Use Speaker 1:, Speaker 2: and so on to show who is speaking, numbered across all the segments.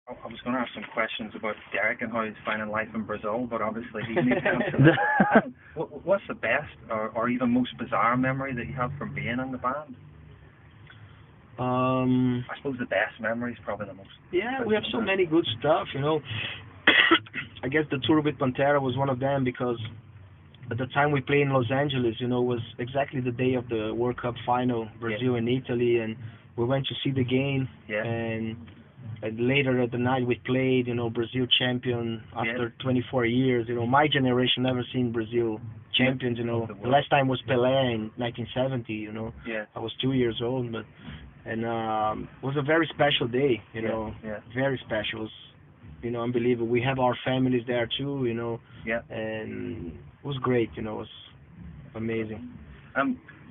Speaker 1: I was going to ask some questions about Derek and how he's finding life in Brazil, but obviously he needs to answer that. What's the best or even most bizarre memory that you have from being in the band? I suppose the best memory is probably the most.
Speaker 2: Yeah, we have so many good stuff, you know. I guess the tour with Pantera was one of them because at the time we played in Los Angeles, you know, was exactly the day of the World Cup final, Brazil and Italy, and we went to see the game. And later at the night we played, you know, Brazil champion after 24 years. You know, my generation never seen Brazil champions, you know. The last time was Pelé in 1970, you know. I was 2 years old, but it was a very special day, you know, very special. It was, you know, unbelievable. We have our families there too, you know, and it was great, you know, it was amazing.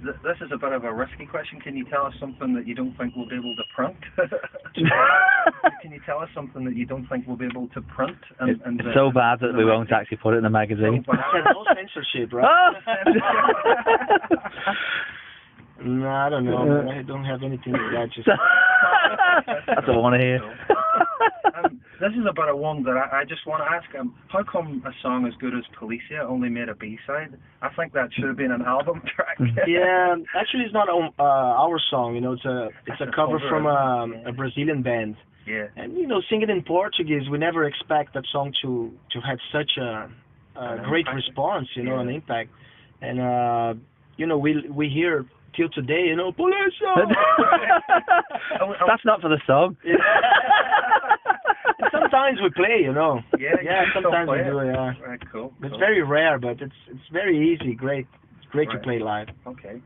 Speaker 1: This is a bit of a risky question. Can you tell us something that you don't think we'll be able to print? Can you tell us something that you don't think we'll be able to print?
Speaker 3: It's so bad that we won't actually put it in the magazine.
Speaker 2: No censorship, right? No, I don't know. I don't have anything like that. Just
Speaker 3: that's what I want to hear.
Speaker 1: This is about one that I just want to ask. How come a song as good as Policia only made a B-side? I think that should have been an album track.
Speaker 2: Yeah, actually it's not our song. You know, it's a cover from a Brazilian band.
Speaker 1: Yeah.
Speaker 2: And you know, singing in Portuguese, we never expect that song to have such a great response. You know, an impact. And you know, we hear till today, you know, Policia.
Speaker 3: That's not for the song.
Speaker 2: Sometimes we play, you know.
Speaker 1: Yeah.
Speaker 2: Sometimes we do, yeah.
Speaker 1: Right, cool.
Speaker 2: It's very rare, but it's very easy. Great to play live.
Speaker 1: Okay.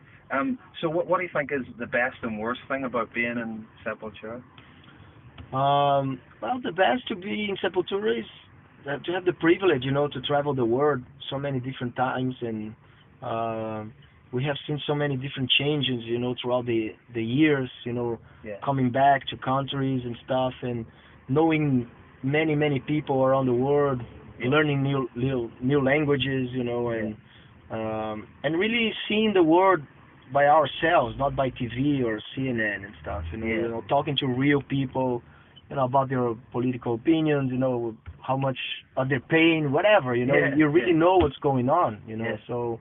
Speaker 1: So what do you think is the best and worst thing about being in Sepultura?
Speaker 2: Well, the best to be in Sepultura is to have the privilege, you know, to travel the world so many different times, and we have seen so many different changes, you know, throughout the years, you know, coming back to countries and stuff, and knowing many people around the world, learning new languages, you know, and really seeing the world by ourselves, not by TV or CNN and stuff, you know, talking to real people, you know, about their political opinions, you know, how much are they paying, whatever, you know, you really know what's going on, you know, so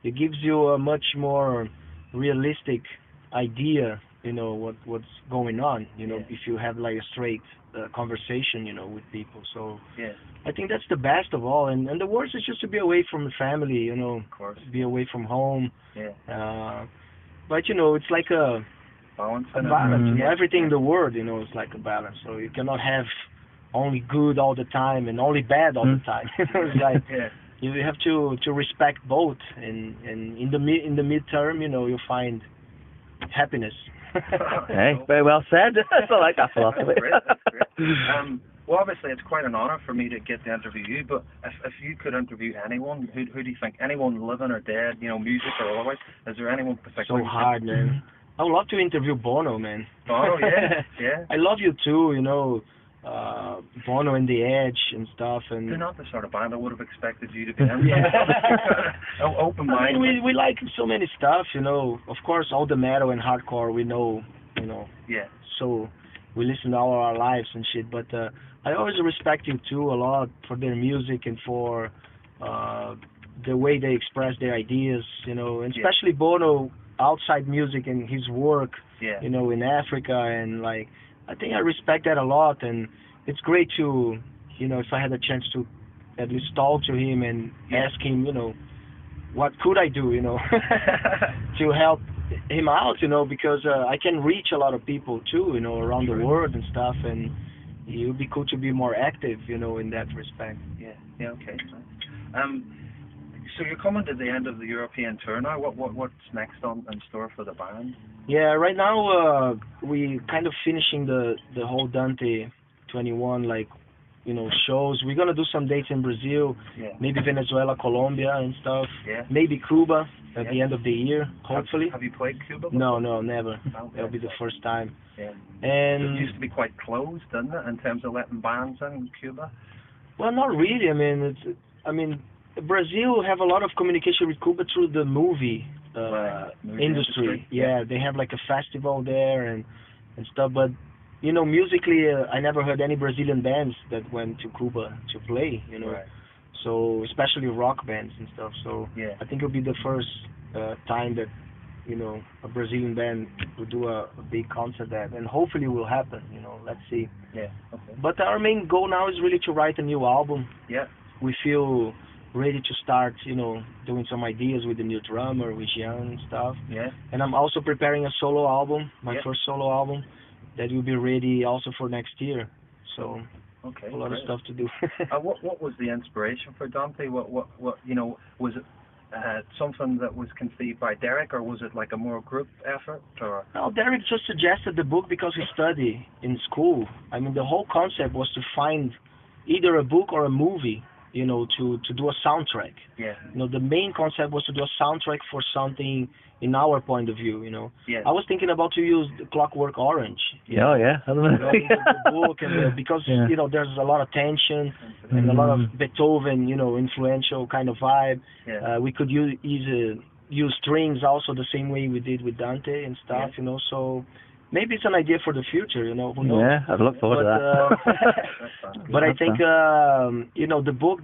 Speaker 2: it gives you a much more realistic idea, you know, what's going on, you know, if you have like a straight conversation, you know, with people. So I think that's the best of all, and the worst is just to be away from the family, you know,
Speaker 1: of course.
Speaker 2: Be away from home. But you know, it's like a balance. You know, everything in the world, you know, is like a balance. So you cannot have only good all the time and only bad all the time. It's like you have to respect both, and in the midterm, you know, you find happiness.
Speaker 3: Hey, very well said. I like that philosophy.
Speaker 1: That's great. Well, obviously, it's quite an honor for me to get to interview you, but if you could interview anyone, who do you think? Anyone living or dead, you know, music or otherwise? Is there anyone particular?
Speaker 2: So hard, man. I would love to interview Bono, man.
Speaker 1: Bono, yeah.
Speaker 2: I love you too, you know, Bono and The Edge and stuff. And
Speaker 1: they're not the sort of band I would have expected you to be in. Open mind.
Speaker 2: I mean, we like so many stuff, you know. Of course, all the metal and hardcore we know, you know.
Speaker 1: Yeah.
Speaker 2: So we listen all our lives and shit. But I always respect you too a lot for their music and for the way they express their ideas, you know. And especially Bono outside music and his work, you know, in Africa, and like, I think I respect that a lot, and it's great to, you know, if I had a chance to at least talk to him and ask him, you know, what could I do, you know, to help him out, you know, because I can reach a lot of people too, you know, around the world and stuff, and it would be cool to be more active, you know, in that respect.
Speaker 1: Yeah, okay. So you're coming to the end of the European tour now. What's next in store for the band?
Speaker 2: Yeah, right now we kind of finishing the whole Dante 21, like, you know, shows. We're gonna do some dates in Brazil, maybe Venezuela, Colombia, and stuff. Maybe Cuba at the end of the year, hopefully.
Speaker 1: Have you played Cuba before?
Speaker 2: No, never.
Speaker 1: Okay.
Speaker 2: That'll be the first time.
Speaker 1: And it used to be quite closed, didn't it, in terms of letting bands in Cuba?
Speaker 2: Well, not really. I mean, Brazil have a lot of communication with Cuba through the movie industry. Yeah, they have like a festival there and stuff, but musically, I never heard any Brazilian bands that went to Cuba to play.
Speaker 1: Right.
Speaker 2: So especially rock bands and stuff. So
Speaker 1: Yeah.
Speaker 2: I think it'll be the first time that a Brazilian band will do a big concert there, and hopefully it will happen. Let's see.
Speaker 1: Yeah. Okay.
Speaker 2: But our main goal now is really to write a new album.
Speaker 1: Yeah.
Speaker 2: We feel ready to start, doing some ideas with the new drummer, with Jean and stuff.
Speaker 1: Yeah.
Speaker 2: And I'm also preparing a solo album, my
Speaker 1: Yeah.
Speaker 2: first solo album, that will be ready also for next year. So
Speaker 1: Okay.
Speaker 2: a lot
Speaker 1: great.
Speaker 2: of stuff to do.
Speaker 1: What was the inspiration for Dante? What was it something that was conceived by Derek, or was it like a more group effort? Or
Speaker 2: No, Derek just suggested the book because he studied in school. I mean, the whole concept was to find either a book or a movie, to do a soundtrack.
Speaker 1: yeah.
Speaker 2: The main concept was to do a soundtrack for something in our point of view.
Speaker 1: Yeah.
Speaker 2: I was thinking about to use the Clockwork Orange.
Speaker 3: Oh, yeah. I don't know.
Speaker 2: The book, and because
Speaker 3: Yeah.
Speaker 2: there's a lot of tension and a lot of Beethoven, influential kind of vibe.
Speaker 1: Yeah.
Speaker 2: We could use strings also the same way we did with Dante and stuff. So maybe it's an idea for the future. Who knows?
Speaker 3: Yeah, I'd look forward to that.
Speaker 2: But I think the book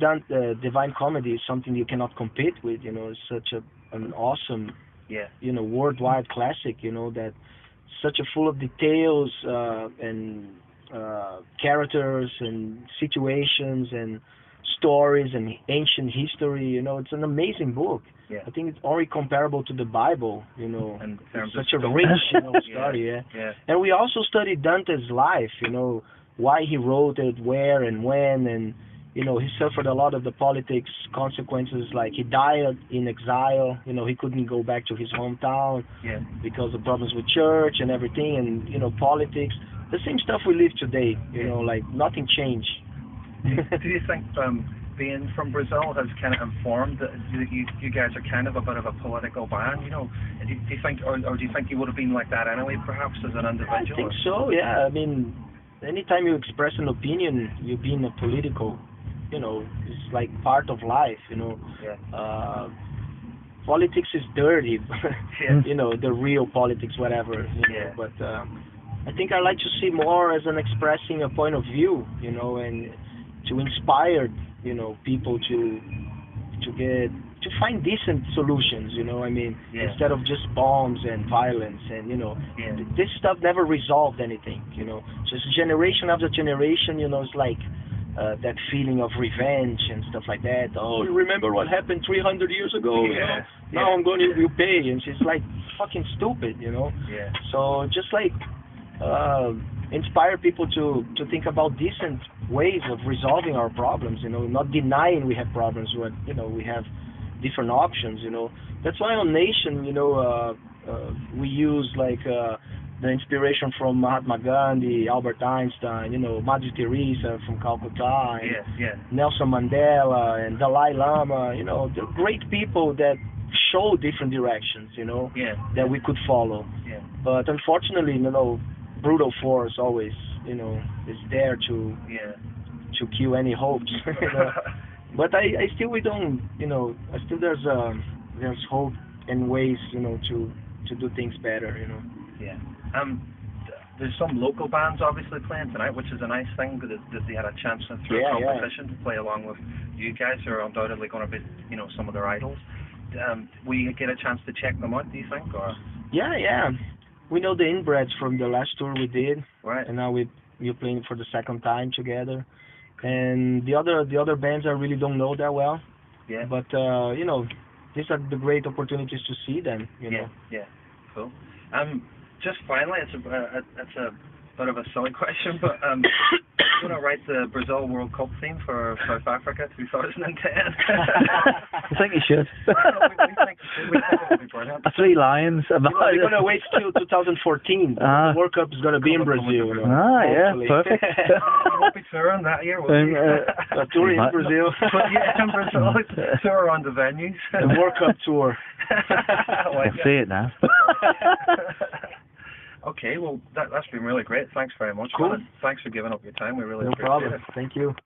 Speaker 2: Divine Comedy is something you cannot compete with. It's such an awesome,
Speaker 1: Yeah.
Speaker 2: worldwide classic. That such a full of details and characters and situations and stories and ancient history. It's an amazing book.
Speaker 1: Yeah.
Speaker 2: I think it's already comparable to the Bible.
Speaker 1: In terms
Speaker 2: It's such
Speaker 1: of
Speaker 2: a
Speaker 1: scope.
Speaker 2: rich study. Yeah.
Speaker 1: Yeah.
Speaker 2: And we also studied Dante's life. Why he wrote it, where and when, and he suffered a lot of the politics consequences. Like he died in exile. He couldn't go back to his hometown
Speaker 1: Yeah.
Speaker 2: because of problems with church and everything, and politics. The same stuff we live today. Like nothing changed.
Speaker 1: Do you think being from Brazil has kind of informed that you guys are kind of a bit of a political band? Do you think, or do you think you would have been like that anyway, perhaps as an individual?
Speaker 2: I think so. Yeah. I mean, anytime you express an opinion, you're being a political. It's like part of life.
Speaker 1: Yeah.
Speaker 2: Politics is dirty.
Speaker 1: Yeah.
Speaker 2: The real politics, whatever.
Speaker 1: Yeah.
Speaker 2: But I think I like to see more as an expressing a point of view. And to inspire, people to find decent solutions.
Speaker 1: Yeah.
Speaker 2: Instead of just bombs and violence, and
Speaker 1: Yeah.
Speaker 2: this stuff never resolved anything. Just generation after generation. It's like that feeling of revenge and stuff like that. Oh, you remember what happened 300 years ago?
Speaker 1: Yeah.
Speaker 2: Now I'm going to repay, and it's like fucking stupid.
Speaker 1: Yeah.
Speaker 2: So just like inspire people to think about decent ways of resolving our problems. Not denying we have problems, but we have different options. That's why on Nation, we use like the inspiration from Mahatma Gandhi, Albert Einstein, Madre Teresa from Calcutta, and
Speaker 1: Yeah.
Speaker 2: Nelson Mandela and Dalai Lama. They're great people that show different directions.
Speaker 1: Yeah.
Speaker 2: That we could follow.
Speaker 1: Yeah.
Speaker 2: But unfortunately, brutal force always, is there to kill any hopes. But I still there's hope and ways, to do things better.
Speaker 1: Yeah. There's some local bands obviously playing tonight, which is a nice thing that they had a chance through a competition to play along with you guys, who are undoubtedly going to be, some of their idols. We get a chance to check them out, do you think? Or
Speaker 2: Yeah. We know the Inbreds from the last tour we did,
Speaker 1: right?
Speaker 2: and now we're playing for the second time together. And the other bands I really don't know that well.
Speaker 1: Yeah.
Speaker 2: But these are the great opportunities to see them.
Speaker 1: Yeah. Cool. Just finally, it's a bit of a silly question, but you want to write the Brazil World Cup theme for South Africa 2010?
Speaker 3: I think you should.
Speaker 1: we think it would be brilliant.
Speaker 3: 3 lines about
Speaker 2: We're going to wait till 2014. The World Cup is going to be in Brazil.
Speaker 3: yeah, perfect.
Speaker 1: We won't be touring that year, will we?
Speaker 2: Touring in Brazil.
Speaker 1: But yeah, in Brazil, tour around the venues.
Speaker 2: The World Cup tour.
Speaker 3: I see it now.
Speaker 1: Okay, well, that's been really great. Thanks very much.
Speaker 2: Cool.
Speaker 1: Colin. Thanks for giving up your time. We really
Speaker 2: No
Speaker 1: appreciate
Speaker 2: problem.
Speaker 1: it.
Speaker 2: Thank you.